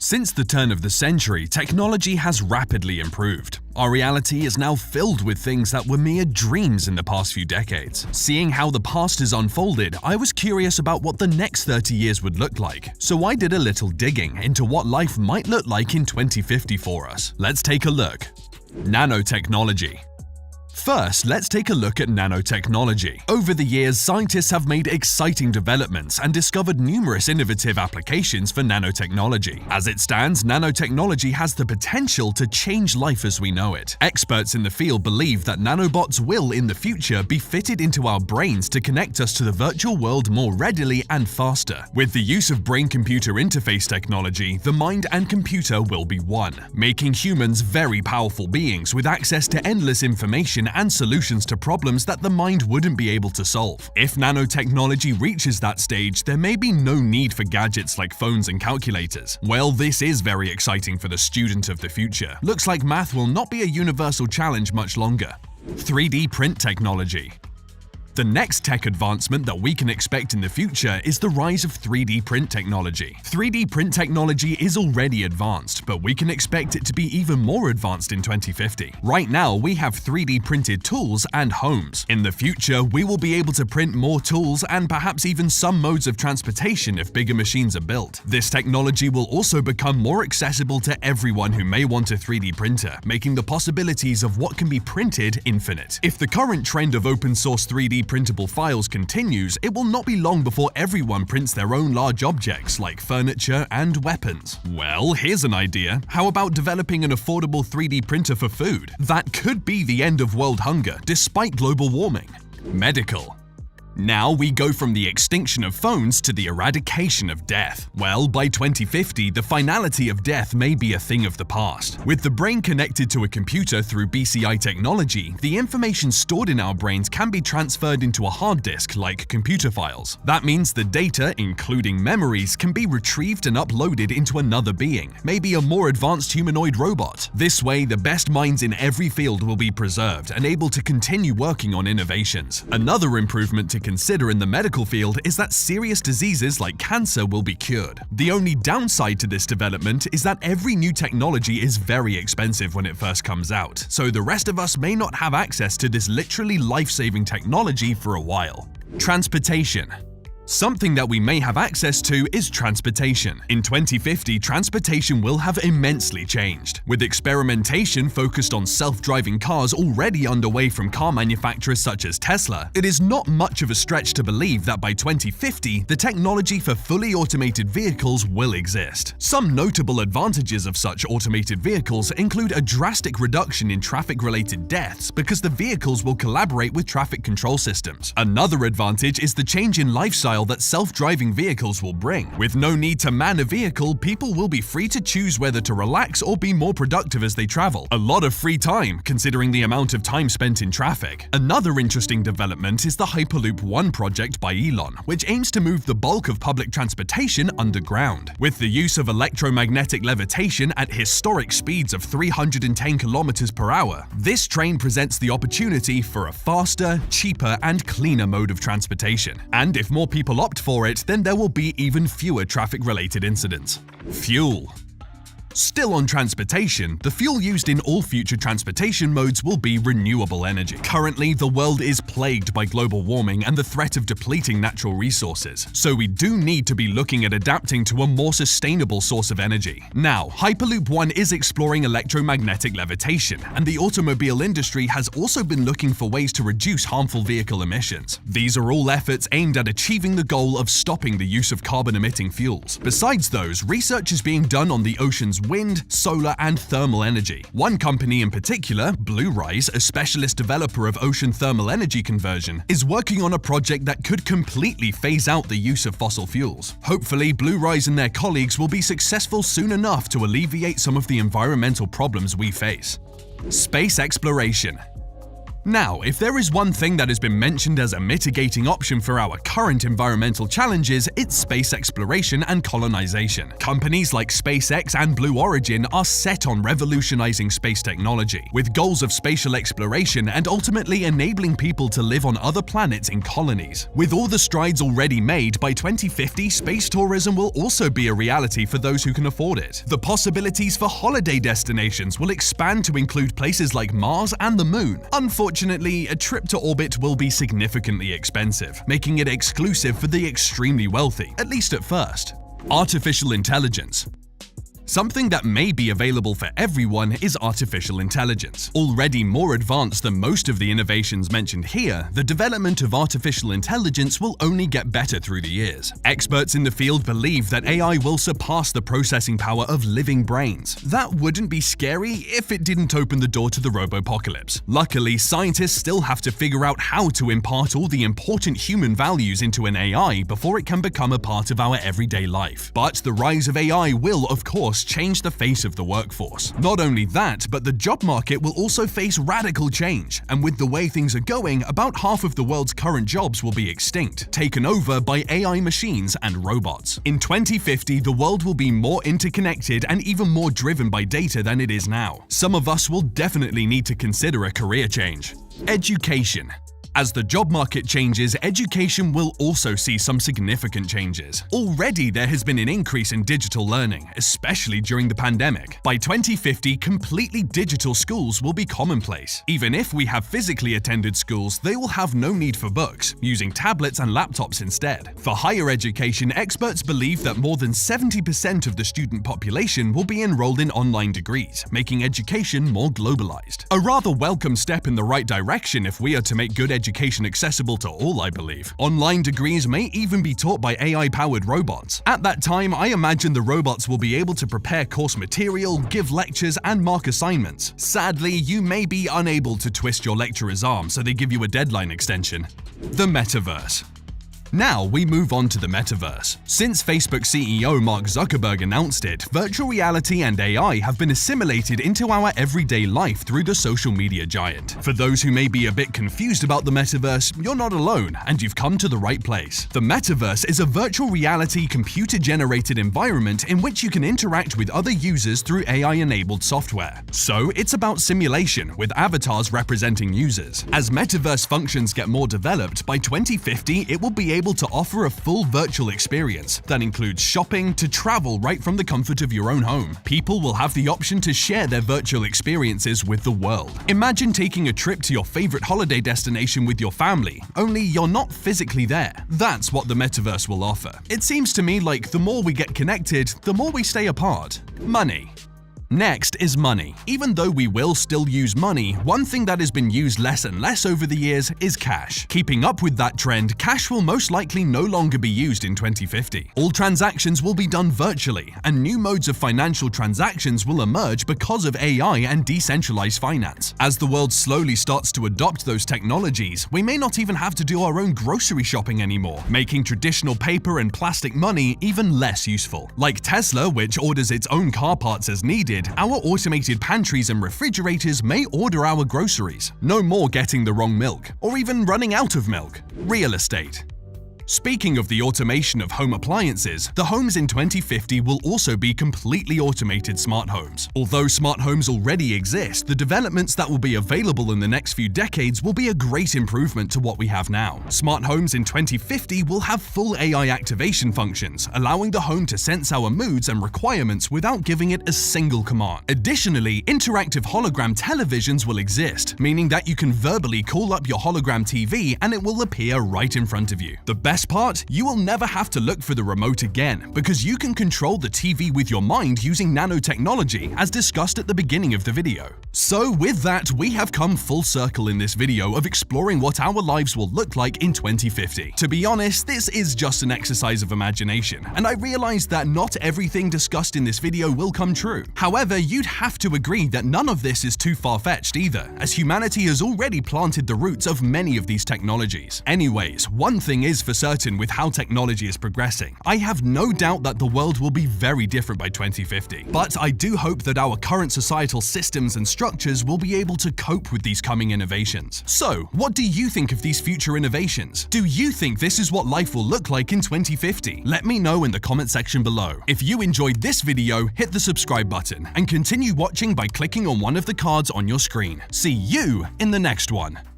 Since the turn of the century, technology has rapidly improved. Our reality is now filled with things that were mere dreams in the past few decades. Seeing how the past has unfolded, I was curious about what the next 30 years would look like. So I did a little digging into what life might look like in 2050 for us. Let's take a look. Nanotechnology. First, let's take a look at nanotechnology. Over the years, scientists have made exciting developments and discovered numerous innovative applications for nanotechnology. As it stands, nanotechnology has the potential to change life as we know it. Experts in the field believe that nanobots will, in the future, be fitted into our brains to connect us to the virtual world more readily and faster. With the use of brain-computer interface technology, the mind and computer will be one, making humans very powerful beings with access to endless information and solutions to problems that the mind wouldn't be able to solve. If nanotechnology reaches that stage, there may be no need for gadgets like phones and calculators. Well, this is very exciting for the student of the future. Looks like math will not be a universal challenge much longer. 3D print technology. The next tech advancement that we can expect in the future is the rise of 3D print technology. 3D print technology is already advanced, but we can expect it to be even more advanced in 2050. Right now, we have 3D printed tools and homes. In the future, we will be able to print more tools and perhaps even some modes of transportation if bigger machines are built. This technology will also become more accessible to everyone who may want a 3D printer, making the possibilities of what can be printed infinite. If the current trend of open source 3D printable files continues, it will not be long before everyone prints their own large objects like furniture and weapons. Well, here's an idea. How about developing an affordable 3D printer for food? That could be the end of world hunger despite global warming. Medical. Now we go from the extinction of phones to the eradication of death. Well, by 2050, the finality of death may be a thing of the past. With the brain connected to a computer through BCI technology, the information stored in our brains can be transferred into a hard disk like computer files. That means the data, including memories, can be retrieved and uploaded into another being, maybe a more advanced humanoid robot. This way, the best minds in every field will be preserved and able to continue working on innovations. Another improvement to consider in the medical field is that serious diseases like cancer will be cured. The only downside to this development is that every new technology is very expensive when it first comes out, so the rest of us may not have access to this literally life-saving technology for a while. Transportation. Something that we may have access to is transportation. In 2050, transportation will have immensely changed. With experimentation focused on self-driving cars already underway from car manufacturers such as Tesla, it is not much of a stretch to believe that by 2050, the technology for fully automated vehicles will exist. Some notable advantages of such automated vehicles include a drastic reduction in traffic-related deaths because the vehicles will collaborate with traffic control systems. Another advantage is the change in lifestyle that self-driving vehicles will bring. With no need to man a vehicle, people will be free to choose whether to relax or be more productive as they travel. A lot of free time, considering the amount of time spent in traffic. Another interesting development is the Hyperloop One project by Elon, which aims to move the bulk of public transportation underground. With the use of electromagnetic levitation at historic speeds of 310 kilometers per hour, this train presents the opportunity for a faster, cheaper, and cleaner mode of transportation. And if more people opt for it, then there will be even fewer traffic-related incidents. Fuel. Still on transportation, the fuel used in all future transportation modes will be renewable energy. Currently, the world is plagued by global warming and the threat of depleting natural resources, so we do need to be looking at adapting to a more sustainable source of energy. Now, Hyperloop One is exploring electromagnetic levitation, and the automobile industry has also been looking for ways to reduce harmful vehicle emissions. These are all efforts aimed at achieving the goal of stopping the use of carbon-emitting fuels. Besides those, research is being done on the ocean's wind, solar, and thermal energy. One company in particular, Bluerise, a specialist developer of ocean thermal energy conversion, is working on a project that could completely phase out the use of fossil fuels. Hopefully, Bluerise and their colleagues will be successful soon enough to alleviate some of the environmental problems we face. Space exploration. Now, if there is one thing that has been mentioned as a mitigating option for our current environmental challenges, it's space exploration and colonization. Companies like SpaceX and Blue Origin are set on revolutionizing space technology, with goals of spatial exploration and ultimately enabling people to live on other planets in colonies. With all the strides already made, by 2050, space tourism will also be a reality for those who can afford it. The possibilities for holiday destinations will expand to include places like Mars and the Moon. Unfortunately, a trip to orbit will be significantly expensive, making it exclusive for the extremely wealthy, at least at first. Artificial intelligence. Something that may be available for everyone is artificial intelligence. Already more advanced than most of the innovations mentioned here, the development of artificial intelligence will only get better through the years. Experts in the field believe that AI will surpass the processing power of living brains. That wouldn't be scary if it didn't open the door to the robopocalypse. Luckily, scientists still have to figure out how to impart all the important human values into an AI before it can become a part of our everyday life. But the rise of AI will, of course, change the face of the workforce. Not only that, but the job market will also face radical change, and with the way things are going, about half of the world's current jobs will be extinct, taken over by AI machines and robots. In 2050, the world will be more interconnected and even more driven by data than it is now. Some of us will definitely need to consider a career change. Education. As the job market changes, education will also see some significant changes. Already there has been an increase in digital learning, especially during the pandemic. By 2050, completely digital schools will be commonplace. Even if we have physically attended schools, they will have no need for books, using tablets and laptops instead. For higher education, experts believe that more than 70% of the student population will be enrolled in online degrees, making education more globalized. A rather welcome step in the right direction if we are to make good education accessible to all, I believe. Online degrees may even be taught by AI-powered robots. At that time, I imagine the robots will be able to prepare course material, give lectures, and mark assignments. Sadly, you may be unable to twist your lecturer's arm, so they give you a deadline extension. The metaverse. Now we move on to the metaverse. Since Facebook CEO Mark Zuckerberg announced it, virtual reality and AI have been assimilated into our everyday life through the social media giant. For those who may be a bit confused about the metaverse, you're not alone, and you've come to the right place. The metaverse is a virtual reality computer-generated environment in which you can interact with other users through AI-enabled software. So it's about simulation, with avatars representing users. As metaverse functions get more developed, by 2050 it will be able to offer a full virtual experience that includes shopping to travel right from the comfort of your own home. People will have the option to share their virtual experiences with the world. Imagine taking a trip to your favorite holiday destination with your family, only you're not physically there. That's what the metaverse will offer. It seems to me like the more we get connected, the more we stay apart. Money. Next is money. Even though we will still use money, one thing that has been used less and less over the years is cash. Keeping up with that trend, cash will most likely no longer be used in 2050. All transactions will be done virtually, and new modes of financial transactions will emerge because of AI and decentralized finance. As the world slowly starts to adopt those technologies, we may not even have to do our own grocery shopping anymore, making traditional paper and plastic money even less useful. Like Tesla, which orders its own car parts as needed, our automated pantries and refrigerators may order our groceries. No more getting the wrong milk, or even running out of milk. Real estate. Speaking of the automation of home appliances, the homes in 2050 will also be completely automated smart homes. Although smart homes already exist, the developments that will be available in the next few decades will be a great improvement to what we have now. Smart homes in 2050 will have full AI activation functions, allowing the home to sense our moods and requirements without giving it a single command. Additionally, interactive hologram televisions will exist, meaning that you can verbally call up your hologram TV and it will appear right in front of you. The best part, you will never have to look for the remote again, because you can control the TV with your mind using nanotechnology, as discussed at the beginning of the video. So with that, we have come full circle in this video of exploring what our lives will look like in 2050. To be honest, this is just an exercise of imagination, and I realize that not everything discussed in this video will come true. However, you'd have to agree that none of this is too far-fetched either, as humanity has already planted the roots of many of these technologies. Anyways, one thing is for certain, certain with how technology is progressing. I have no doubt that the world will be very different by 2050. But I do hope that our current societal systems and structures will be able to cope with these coming innovations. So, what do you think of these future innovations? Do you think this is what life will look like in 2050? Let me know in the comment section below. If you enjoyed this video, hit the subscribe button and continue watching by clicking on one of the cards on your screen. See you in the next one.